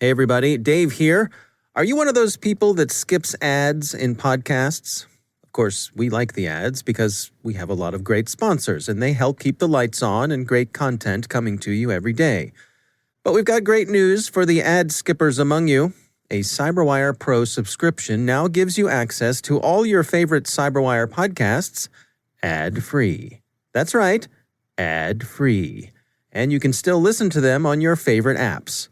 Hey everybody, Dave here. Are you one of those people that skips ads in podcasts? Of course, we like the ads because we have a lot of great sponsors and they help keep the lights on and great content coming to you every day. But we've got great news for the ad skippers among you. A CyberWire Pro subscription now gives you access to all your favorite CyberWire podcasts ad-free. That's right, ad-free. And you can still listen to them on your favorite apps.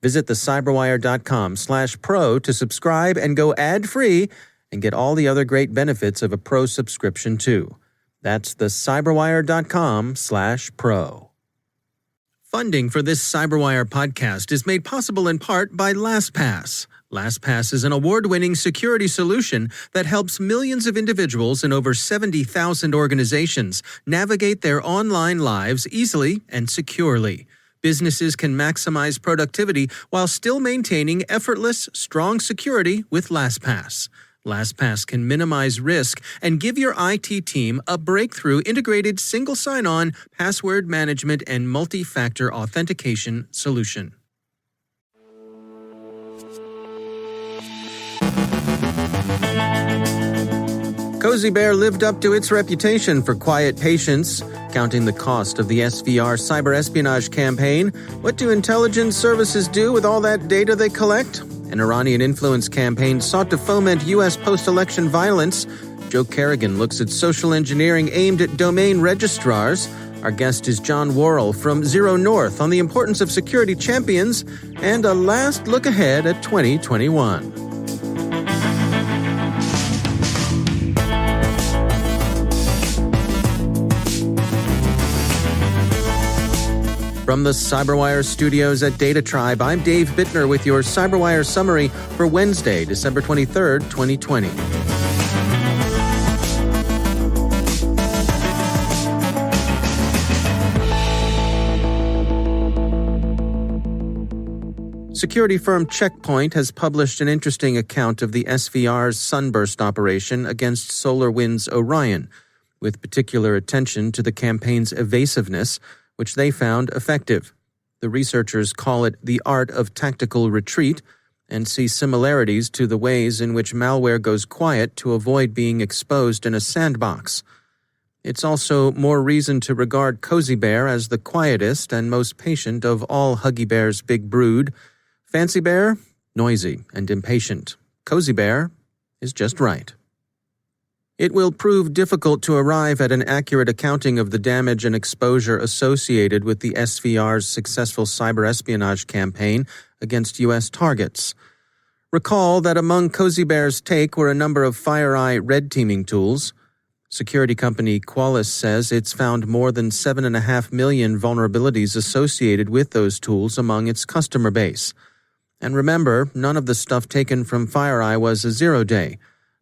Visit thecyberwire.com/pro to subscribe and go ad-free and get all the other great benefits of a pro subscription too. That's thecyberwire.com/pro. Funding for this CyberWire podcast is made possible in part by LastPass. LastPass is an award-winning security solution that helps millions of individuals in over 70,000 organizations navigate their online lives easily and securely. Businesses can maximize productivity while still maintaining effortless, strong security with LastPass. LastPass can minimize risk and give your IT team a breakthrough integrated single sign-on, password management, and multi-factor authentication solution. Cozy Bear lived up to its reputation for quiet patience. Counting the cost of the SVR cyberespionage campaign, what do intelligence services do with all that data they collect? An Iranian influence campaign sought to foment U.S. post-election violence. Joe Carrigan looks at social engineering aimed at domain registrars. Our guest is John Worrall from ZeroNorth on the importance of security champions, and a last look ahead at 2021. From the CyberWire studios at Data Tribe, I'm Dave Bittner with your CyberWire summary for Wednesday, December 23rd, 2020. Security firm Checkpoint has published an interesting account of the SVR's sunburst operation against SolarWinds Orion, with particular attention to the campaign's evasiveness, which they found effective. The researchers call it the art of tactical retreat and see similarities to the ways in which malware goes quiet to avoid being exposed in a sandbox. It's also more reason to regard Cozy Bear as the quietest and most patient of all Huggy Bear's big brood. Fancy Bear, noisy and impatient. Cozy Bear is just right. It will prove difficult to arrive at an accurate accounting of the damage and exposure associated with the SVR's successful cyberespionage campaign against U.S. targets. Recall that among Cozy Bear's take were a number of FireEye red teaming tools. Security company Qualys says it's found more than 7.5 million vulnerabilities associated with those tools among its customer base. And remember, none of the stuff taken from FireEye was a zero-day.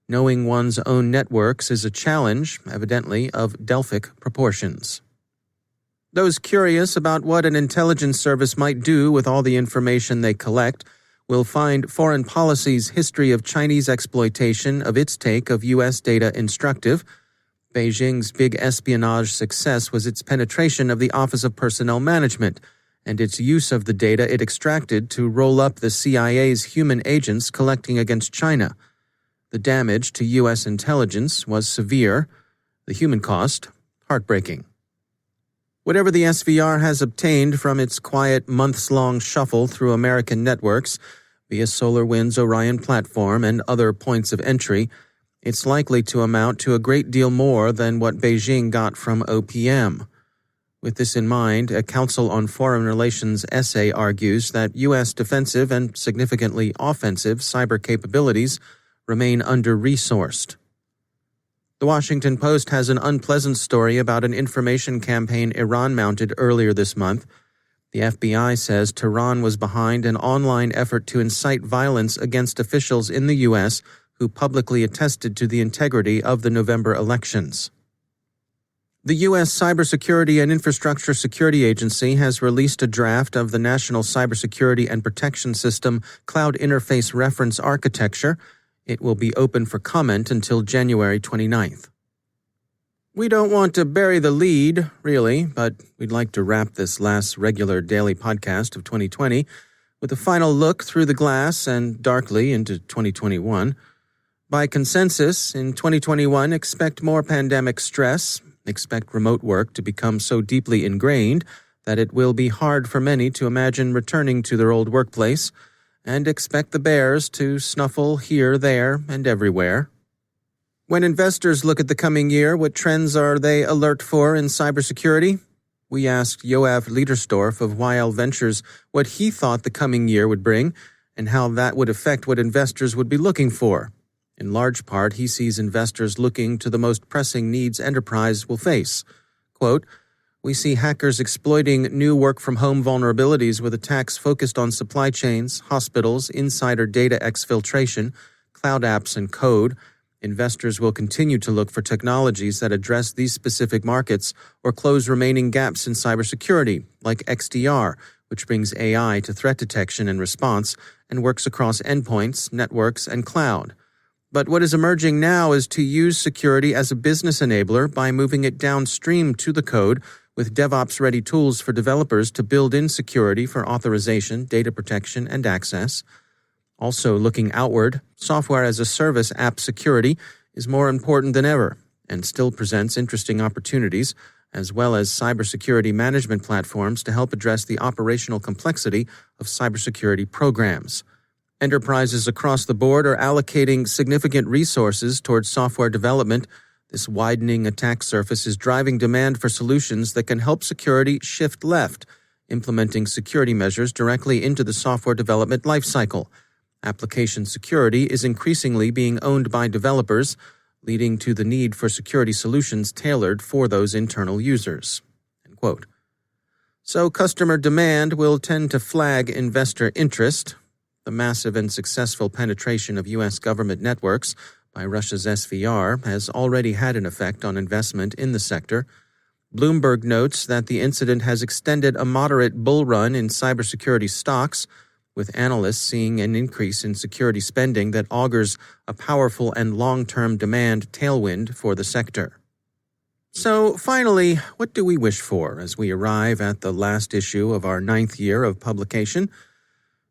Knowing one's own networks is a challenge, evidently, of Delphic proportions. Those curious about what an intelligence service might do with all the information they collect will find Foreign Policy's history of Chinese exploitation of its take of U.S. data instructive. Beijing's big espionage success was its penetration of the Office of Personnel Management and its use of the data it extracted to roll up the CIA's human agents collecting against China. The damage to U.S. intelligence was severe, the human cost heartbreaking. Whatever the SVR has obtained from its quiet months-long shuffle through American networks via SolarWinds Orion platform and other points of entry, it's likely to amount to a great deal more than what Beijing got from OPM. With this in mind, a Council on Foreign Relations essay argues that U.S. defensive and significantly offensive cyber capabilities remain under-resourced. The Washington Post has an unpleasant story about an information campaign Iran mounted earlier this month. The FBI says Tehran was behind an online effort to incite violence against officials in the U.S. who publicly attested to the integrity of the November elections. The U.S. Cybersecurity and Infrastructure Security Agency has released a draft of the National Cybersecurity and Protection System Cloud Interface Reference Architecture. It will be open for comment until January 29th. We don't want to bury the lead, really, but we'd like to wrap this last regular daily podcast of 2020 with a final look through the glass and darkly into 2021. By consensus, in 2021, expect more pandemic stress, expect remote work to become so deeply ingrained that it will be hard for many to imagine returning to their old workplace, and expect the bears to snuffle here, there, and everywhere. When investors look at the coming year, what trends are they alert for in cybersecurity? We asked Yoav Liederstorf of YL Ventures what he thought the coming year would bring and how that would affect what investors would be looking for. In large part, he sees investors looking to the most pressing needs enterprise will face. Quote, "We see hackers exploiting new work-from-home vulnerabilities with attacks focused on supply chains, hospitals, insider data exfiltration, cloud apps, and code. Investors will continue to look for technologies that address these specific markets or close remaining gaps in cybersecurity, like XDR, which brings AI to threat detection and response and works across endpoints, networks, and cloud. But what is emerging now is to use security as a business enabler by moving it downstream to the code with DevOps-ready tools for developers to build in security for authorization, data protection, and access. Also looking outward, software-as-a-service app security is more important than ever and still presents interesting opportunities, as well as cybersecurity management platforms to help address the operational complexity of cybersecurity programs. Enterprises across the board are allocating significant resources towards software development. This widening attack surface is driving demand for solutions that can help security shift left, implementing security measures directly into the software development lifecycle. Application security is increasingly being owned by developers, leading to the need for security solutions tailored for those internal users." End quote. So customer demand will tend to flag investor interest. The massive and successful penetration of U.S. government networks by Russia's SVR has already had an effect on investment in the sector. Bloomberg notes that the incident has extended a moderate bull run in cybersecurity stocks, with analysts seeing an increase in security spending that augurs a powerful and long-term demand tailwind for the sector. So, finally, what do we wish for as we arrive at the last issue of our 9th year of publication?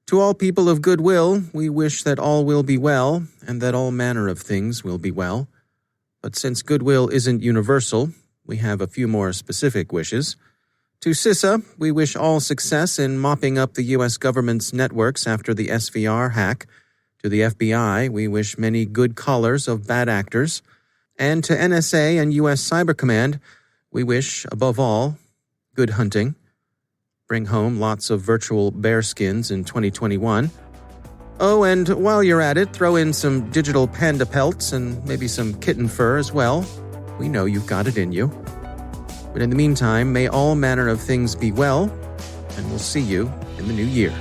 To all people of goodwill, we wish that all will be well, and that all manner of things will be well. But since goodwill isn't universal, we have a few more specific wishes. To CISA, we wish all success in mopping up the U.S. government's networks after the SVR hack. To the FBI, we wish many good collars of bad actors. And to NSA and U.S. Cyber Command, we wish, above all, good hunting. Bring home lots of virtual bear skins in 2021. Oh, and while you're at it, throw in some digital panda pelts and maybe some kitten fur as well. We know you've got it in you. But in the meantime, may all manner of things be well, and we'll see you in the new year.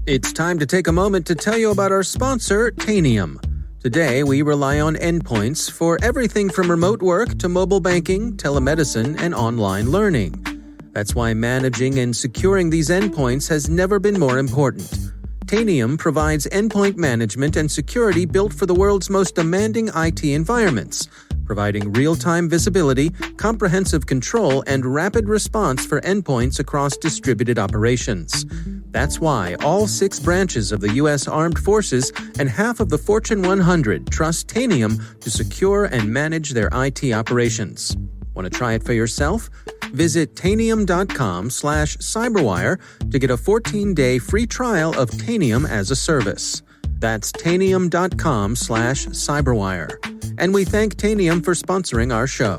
It's time to take a moment to tell you about our sponsor, Tanium. Today, we rely on endpoints for everything from remote work to mobile banking, telemedicine, and online learning. That's why managing and securing these endpoints has never been more important. Tanium provides endpoint management and security built for the world's most demanding IT environments, providing real-time visibility, comprehensive control, and rapid response for endpoints across distributed operations. That's why all 6 branches of the U.S. Armed Forces and half of the Fortune 100 trust Tanium to secure and manage their IT operations. Want to try it for yourself? Visit Tanium.com/cyberwire to get a 14-day free trial of Tanium as a service. That's Tanium.com/cyberwire. And we thank Tanium for sponsoring our show.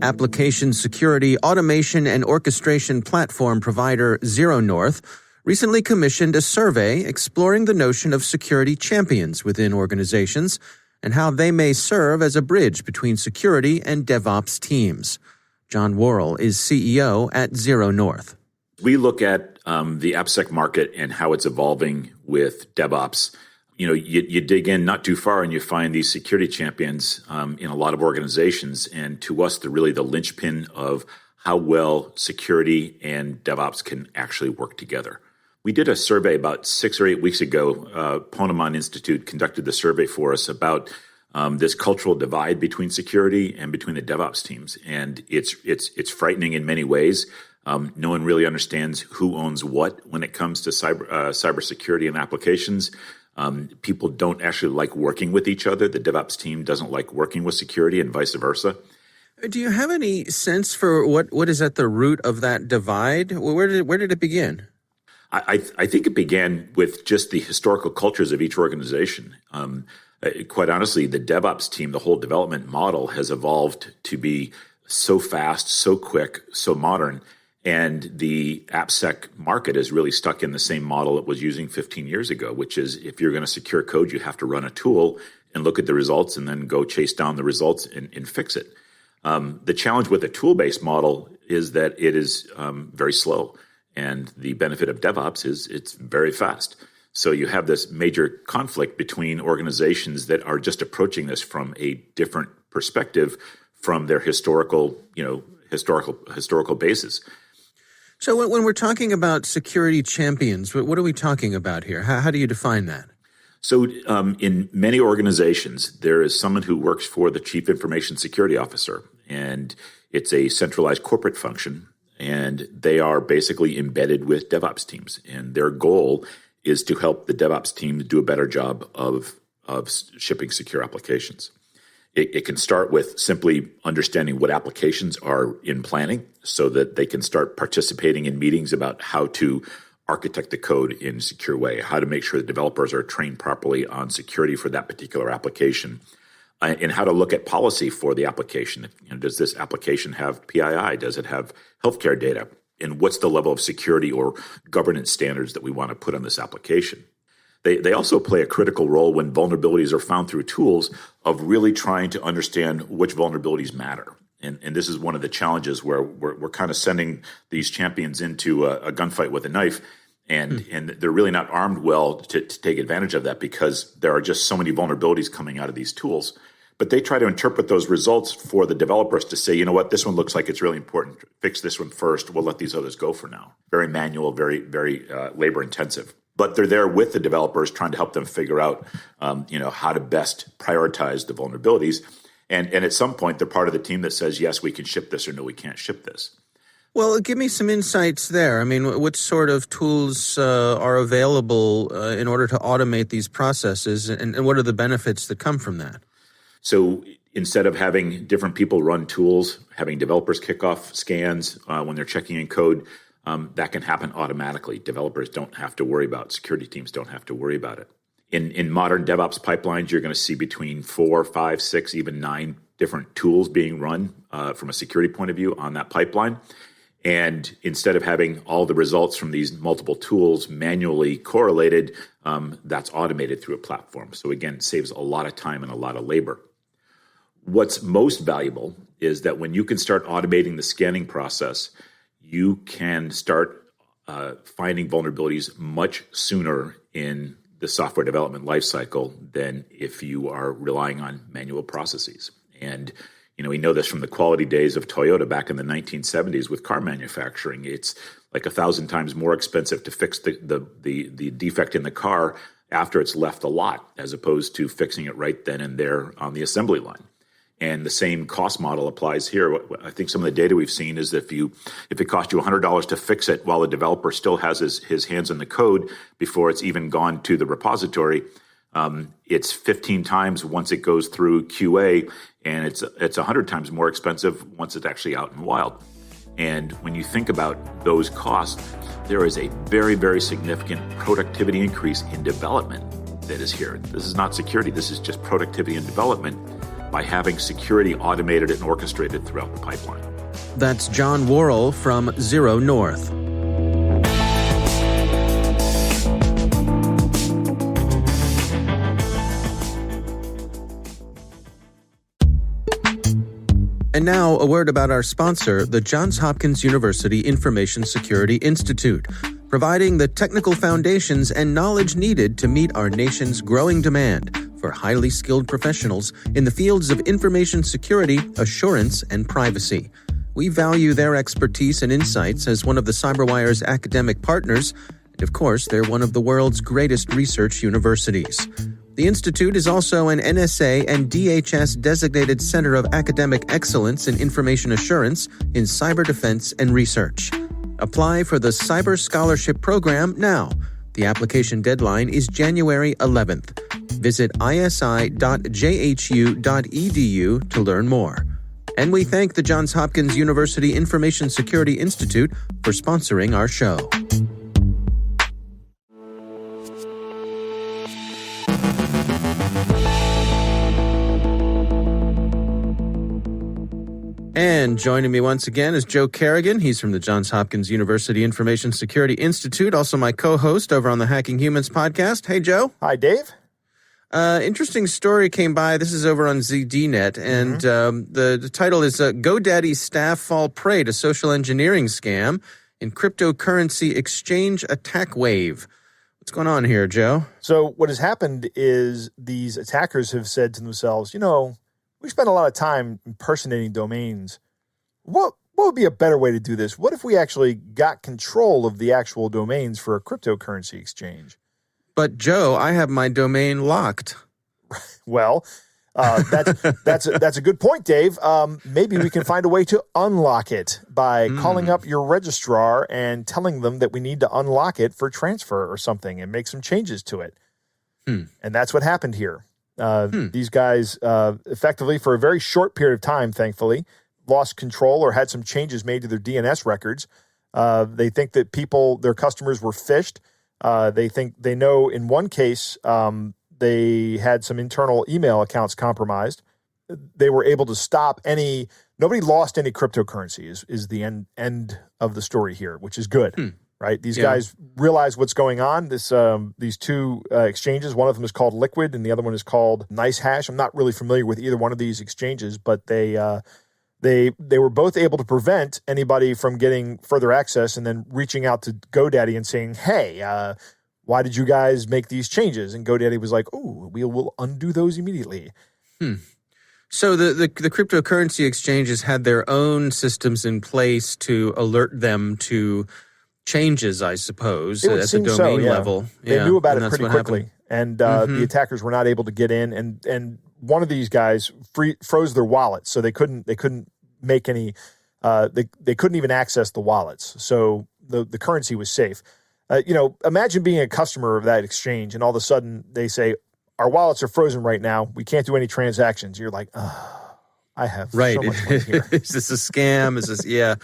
Application security automation and orchestration platform provider ZeroNorth recently commissioned a survey exploring the notion of security champions within organizations and how they may serve as a bridge between security and DevOps teams. John Worrall is CEO at ZeroNorth. We look at the AppSec market and how it's evolving with DevOps. You dig in not too far and you find these security champions in a lot of organizations. And to us, they're really the linchpin of how well security and DevOps can actually work together. We did a survey about 6 or 8 weeks ago. Ponemon Institute conducted the survey for us about this cultural divide between security and between the DevOps teams. And it's frightening in many ways. No one really understands who owns what when it comes to cybersecurity and applications. People don't actually like working with each other. The DevOps team doesn't like working with security and vice versa. Do you have any sense for what is at the root of that divide? Where did it begin? I think it began with just the historical cultures of each organization. Quite honestly, the DevOps team, the whole development model has evolved to be so fast, so quick, so modern. And the AppSec market is really stuck in the same model it was using 15 years ago, which is if you're going to secure code, you have to run a tool and look at the results and then go chase down the results and fix it. The challenge with a tool-based model is that it is very slow. And the benefit of DevOps is it's very fast. So you have this major conflict between organizations that are just approaching this from a different perspective from their historical basis. So when we're talking about security champions, what are we talking about here? How do you define that? So in many organizations, there is someone who works for the Chief Information Security Officer, and it's a centralized corporate function. And they are basically embedded with DevOps teams. And their goal is to help the DevOps team do a better job of shipping secure applications. It can start with simply understanding what applications are in planning so that they can start participating in meetings about how to architect the code in a secure way, how to make sure the developers are trained properly on security for that particular application, and how to look at policy for the application. Does this application have PII? Does it have healthcare data? And what's the level of security or governance standards that we want to put on this application? They also play a critical role when vulnerabilities are found through tools of really trying to understand which vulnerabilities matter. And this is one of the challenges where we're kind of sending these champions into a gunfight with a knife. And they're really not armed well to take advantage of that because there are just so many vulnerabilities coming out of these tools. But they try to interpret those results for the developers to say, you know what, this one looks like it's really important. Fix this one first. We'll let these others go for now. Very manual, very labor intensive. But they're there with the developers trying to help them figure out, how to best prioritize the vulnerabilities. And at some point, they're part of the team that says, yes, we can ship this, or no, we can't ship this. Well, give me some insights there. I mean, what sort of tools are available in order to automate these processes, and what are the benefits that come from that? So instead of having different people run tools, having developers kick off scans when they're checking in code, that can happen automatically. Developers don't have to worry about it. Security teams don't have to worry about it. In modern DevOps pipelines, you're going to see between 4, 5, 6, even 9 different tools being run from a security point of view on that pipeline. And instead of having all the results from these multiple tools manually correlated, that's automated through a platform. So again, it saves a lot of time and a lot of labor. What's most valuable is that when you can start automating the scanning process, you can start finding vulnerabilities much sooner in the software development lifecycle than if you are relying on manual processes. And we know this from the quality days of Toyota back in the 1970s with car manufacturing. It's like 1,000 times more expensive to fix the defect in the car after it's left the lot, as opposed to fixing it right then and there on the assembly line. And the same cost model applies here. I think some of the data we've seen is that if it costs you $100 to fix it while the developer still has his hands in the code before it's even gone to the repository, it's 15 times once it goes through QA, and it's 100 times more expensive once it's actually out in the wild. And when you think about those costs, there is a very, very significant productivity increase in development that is here. This is not security. This is just productivity and development by having security automated and orchestrated throughout the pipeline. That's John Worrall from ZeroNorth. And now, a word about our sponsor, the Johns Hopkins University Information Security Institute, providing the technical foundations and knowledge needed to meet our nation's growing demand for highly skilled professionals in the fields of information security, assurance, and privacy. We value their expertise and insights as one of the CyberWire's academic partners, And of course, they're one of the world's greatest research universities. The institute is also an NSA and DHS designated Center of Academic Excellence in Information Assurance in Cyber Defense and Research. Apply for the Cyber Scholarship Program now. The application deadline is January 11th. Visit isi.jhu.edu to learn more. And we thank the Johns Hopkins University Information Security Institute for sponsoring our show. And joining me once again is Joe Carrigan. He's from the Johns Hopkins University Information Security Institute, also my co-host over on the Hacking Humans podcast. Hey, Joe. Hi, Dave. Interesting story came by. This is over on ZDNet, and the title is GoDaddy Staff Fall Prey to Social Engineering Scam in Cryptocurrency Exchange Attack Wave. What's going on here, Joe? So what has happened is these attackers have said to themselves, we spend a lot of time impersonating domains. What would be a better way to do this? What if we actually got control of the actual domains for a cryptocurrency exchange? But Joe, I have my domain locked. Well, that's a good point, Dave. Maybe we can find a way to unlock it by calling up your registrar and telling them that we need to unlock it for transfer or something and make some changes to it. And that's what happened here. These guys effectively, for a very short period of time, thankfully, lost control or had some changes made to their DNS records. They think that their customers were phished. They know in one case they had some internal email accounts compromised. They were able to stop nobody lost any cryptocurrency is the end of the story here, which is good. Right? These guys realize what's going on. These two exchanges, one of them is called Liquid and the other one is called NiceHash. I'm not really familiar with either one of these exchanges, but they were both able to prevent anybody from getting further access and then reaching out to GoDaddy and saying, hey, why did you guys make these changes? And GoDaddy was like, oh, we will undo those immediately. So the cryptocurrency exchanges had their own systems in place to alert them to changes, I suppose, at the domain level. They knew about it pretty quickly, and the attackers were not able to get in. And one of these guys froze their wallets, so they couldn't make any. They couldn't even access the wallets, so the currency was safe. Imagine being a customer of that exchange, and all of a sudden they say, "Our wallets are frozen right now. We can't do any transactions." You're like, "Oh, I have so much money here. Is this a scam? Is this yeah.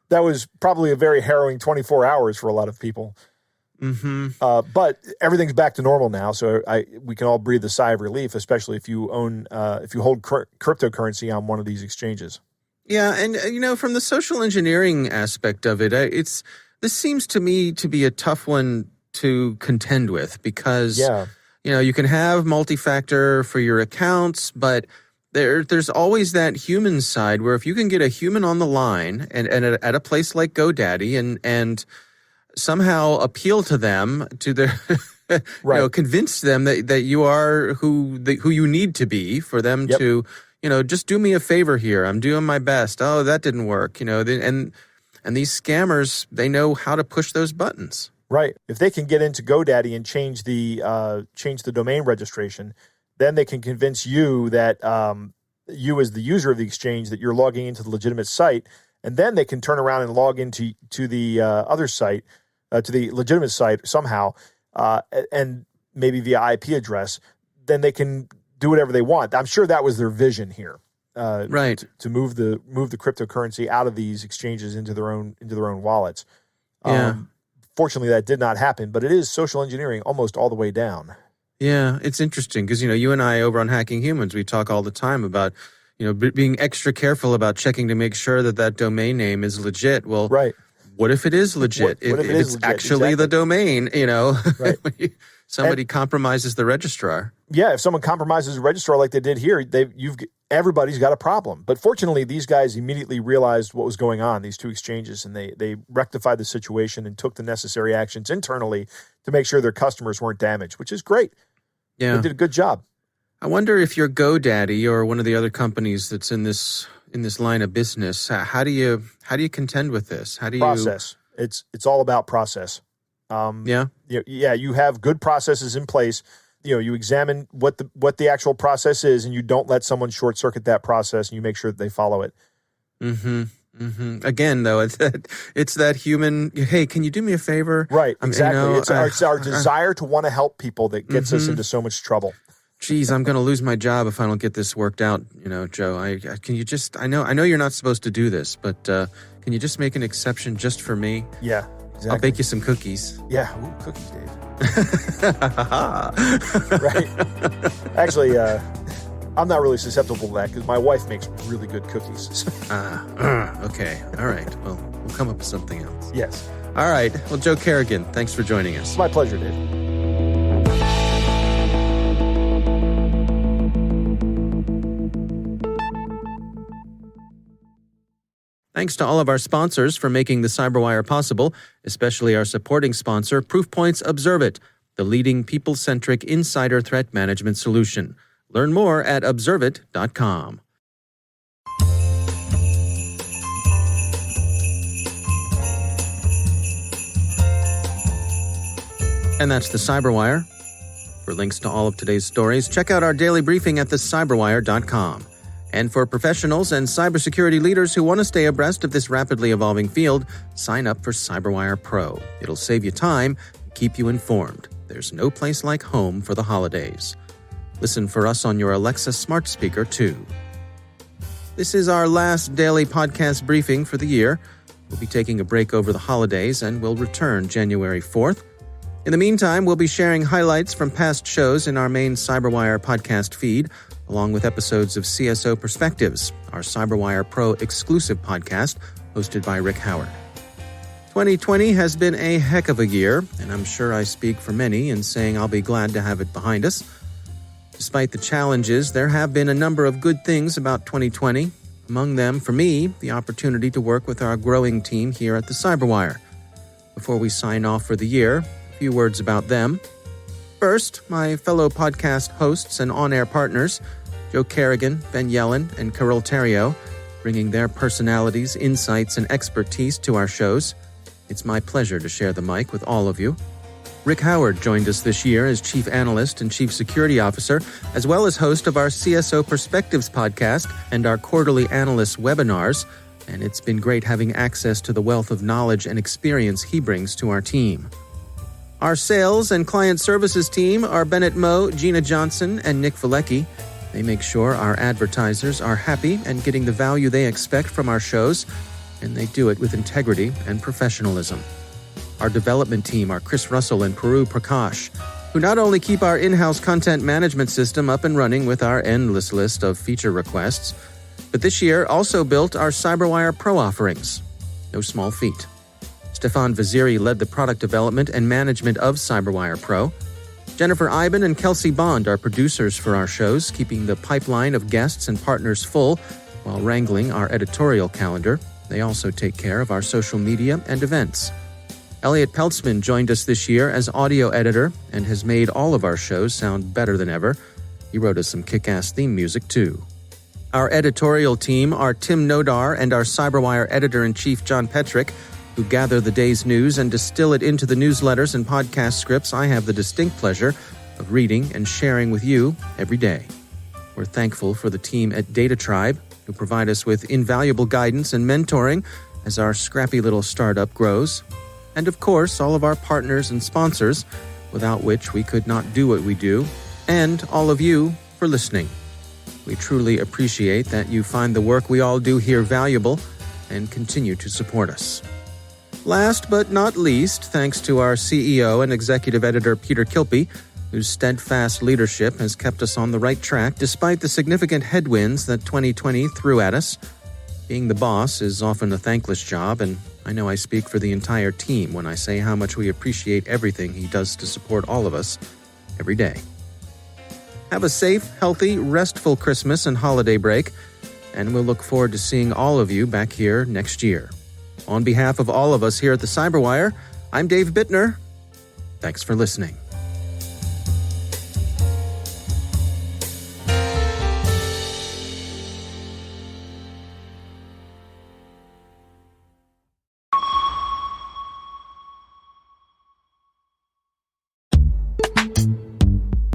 That was probably a very harrowing 24 hours for a lot of people. But everything's back to normal now, so we can all breathe a sigh of relief, especially if you hold cryptocurrency on one of these exchanges. Yeah, and from the social engineering aspect of it, this seems to me to be a tough one to contend with because you can have multi-factor for your accounts, but there's always that human side where if you can get a human on the line and at a place like GoDaddy and somehow appeal to them, to their convince them that you are who you need to be for them to just do me a favor here. I'm doing my best. Oh, that didn't work. And these scammers, they know how to push those buttons. Right. If they can get into GoDaddy and change the domain registration, then they can convince you that you as the user of the exchange that you're logging into the legitimate site, and then they can turn around and log into the other site, to the legitimate site somehow, and maybe via IP address. Then they can do whatever they want. I'm sure that was their vision here, right? To move the cryptocurrency out of these exchanges into their own wallets. Fortunately, that did not happen, but it is social engineering almost all the way down. Yeah, it's interesting because, you and I over on Hacking Humans, we talk all the time about, being extra careful about checking to make sure that domain name is legit. Well, what if it is legit? What if it's legit? Actually the domain, Right. Somebody compromises the registrar. Yeah, if someone compromises a registrar like they did here, everybody's got a problem. But fortunately, these guys immediately realized what was going on, these two exchanges, and they rectified the situation and took the necessary actions internally to make sure their customers weren't damaged, which is great. Yeah. They did a good job. I wonder if you're GoDaddy or one of the other companies that's in this line of business, how do you contend with this? How do you process? It's all about process. You have good processes in place. You examine what the actual process is, and you don't let someone short circuit that process, and you make sure that they follow it. Again, though, it's that human. Hey, can you do me a favor? Right, exactly. It's our desire to want to help people that gets us into so much trouble. Geez, I'm going to lose my job if I don't get this worked out. Joe, can you just? I know you're not supposed to do this, but can you just make an exception just for me? Yeah, exactly. I'll bake you some cookies. Yeah, cookies, Dave. Right. Actually, I'm not really susceptible to that because my wife makes really good cookies. Okay. All right. Well, we'll come up with something else. Yes. All right. Well, Joe Carrigan, thanks for joining us. It's my pleasure, Dave. Thanks to all of our sponsors for making the Cyberwire possible, especially our supporting sponsor, Proofpoint's Observe It, the leading people-centric insider threat management solution. Learn more at observeit.com. And that's the Cyberwire. For links to all of today's stories, check out our daily briefing at thecyberwire.com. And for professionals and cybersecurity leaders who want to stay abreast of this rapidly evolving field, sign up for CyberWire Pro. It'll save you time and keep you informed. There's no place like home for the holidays. Listen for us on your Alexa smart speaker, too. This is our last daily podcast briefing for the year. We'll be taking a break over the holidays and we'll return January 4th. In the meantime, we'll be sharing highlights from past shows in our main CyberWire podcast feed, along with episodes of CSO Perspectives, our CyberWire Pro exclusive podcast hosted by Rick Howard. 2020 has been a heck of a year, and I'm sure I speak for many in saying I'll be glad to have it behind us. Despite the challenges, there have been a number of good things about 2020. Among them, for me, the opportunity to work with our growing team here at the Cyberwire. Before we sign off for the year, a few words about them. First, my fellow podcast hosts and on-air partners, Joe Carrigan, Ben Yellen, and Carol Terrio, bringing their personalities, insights, and expertise to our shows. It's my pleasure to share the mic with all of you. Rick Howard joined us this year as Chief Analyst and Chief Security Officer, as well as host of our CSO Perspectives podcast and our quarterly analyst webinars, and it's been great having access to the wealth of knowledge and experience he brings to our team. Our sales and client services team are Bennett Moe, Gina Johnson, and Nick Valecki. They make sure our advertisers are happy and getting the value they expect from our shows, and they do it with integrity and professionalism. Our development team are Chris Russell and Puru Prakash, who not only keep our in-house content management system up and running with our endless list of feature requests, but this year also built our CyberWire Pro offerings. No small feat. Stefan Vaziri led the product development and management of CyberWire Pro. Jennifer Iben and Kelsey Bond are producers for our shows, keeping the pipeline of guests and partners full while wrangling our editorial calendar. They also take care of our social media and events. Elliot Peltzman joined us this year as audio editor and has made all of our shows sound better than ever. He wrote us some kick-ass theme music, too. Our editorial team are Tim Nodar and our CyberWire editor-in-chief, John Petrick, who gather the day's news and distill it into the newsletters and podcast scripts I have the distinct pleasure of reading and sharing with you every day. We're thankful for the team at Data Tribe, who provide us with invaluable guidance and mentoring as our scrappy little startup grows. And of course, all of our partners and sponsors, without which we could not do what we do, and all of you for listening. We truly appreciate that you find the work we all do here valuable and continue to support us. Last but not least, thanks to our CEO and executive editor, Peter Kilpie, whose steadfast leadership has kept us on the right track despite the significant headwinds that 2020 threw at us. Being the boss is often a thankless job, and I know I speak for the entire team when I say how much we appreciate everything he does to support all of us every day. Have a safe, healthy, restful Christmas and holiday break, and we'll look forward to seeing all of you back here next year. On behalf of all of us here at the Cyberwire, I'm Dave Bittner. Thanks for listening.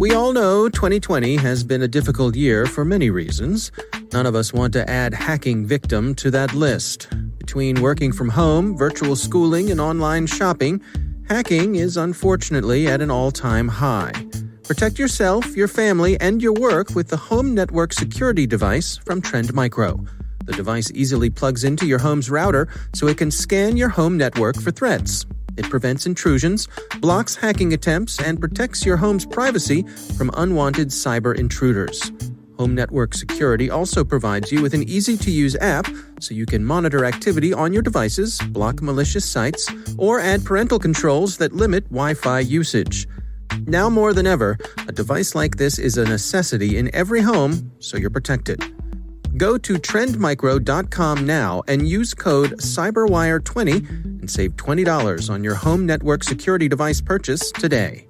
We all know 2020 has been a difficult year for many reasons. None of us want to add hacking victim to that list. Between working from home, virtual schooling, and online shopping, hacking is unfortunately at an all-time high. Protect yourself, your family, and your work with the Home Network Security device from Trend Micro. The device easily plugs into your home's router so it can scan your home network for threats. It prevents intrusions, blocks hacking attempts, and protects your home's privacy from unwanted cyber intruders. Home Network Security also provides you with an easy-to-use app so you can monitor activity on your devices, block malicious sites, or add parental controls that limit Wi-Fi usage. Now more than ever, a device like this is a necessity in every home, so you're protected. Go to trendmicro.com now and use code CYBERWIRE20 and save $20 on your Home Network Security device purchase today.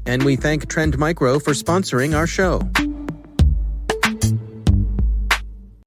And we thank Trend Micro for sponsoring our show.